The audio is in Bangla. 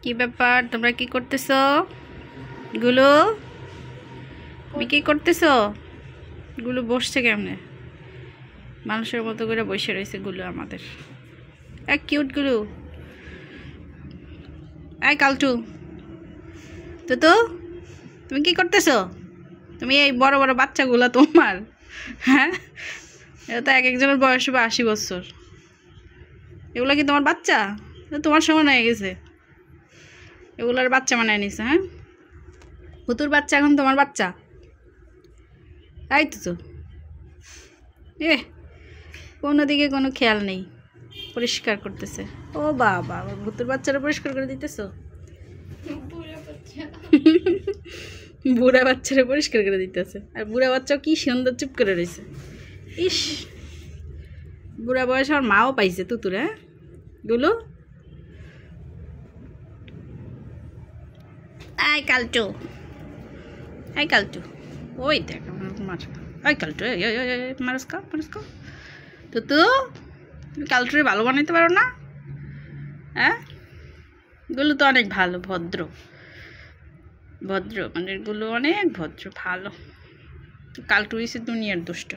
কি ব্যাপার, তোমরা কি করতেছো? গুলো তুমি কি করতেছো? গুলো বসছে কেমনে? মানুষের মতো করে বসে রয়েছে গুলো আমাদের। এক কিউট গুলো। এই কালটু, তো তুমি কি করতেছো? তুমি এই বড় বড় বাচ্চাগুলো তোমার, হ্যাঁ, এটা তো এক একজনের বয়স হবে 80 বছর। এগুলো কি তোমার বাচ্চা? তোমার সমান হয়ে গেছে, এগুলোর বাচ্চা বানায় নিছে। হ্যাঁ, হুতুর বাচ্চা এখন তোমার বাচ্চা। তাই তো এ কোনো দিকে কোনো খেয়াল নেই, পরিষ্কার করতেছে। ও বাবা, ভূতের বাচ্চারা পরিষ্কার করে দিতেছো? বুড়া বাচ্চারা পরিষ্কার করে দিতেছে, আর বুড়া বাচ্চাও কি সুন্দর চুপ করে রয়েছে। ইস, বুড়া বয়স আমার মাও পাইছে তুতুর। হ্যাঁ গুলো, আই কালটু, আই কালটু, ওই দেখ মার, ওই কালটু, মারস্কা মারস্কা। তো তুমি কালটুরে ভালো বানাইতে পারো না? হ্যাঁ, গুলো তো অনেক ভালো, ভদ্র ভদ্র, মানে গুলো অনেক ভদ্র ভালো। কালটু হয়েছে দুনিয়ার দুষ্ট।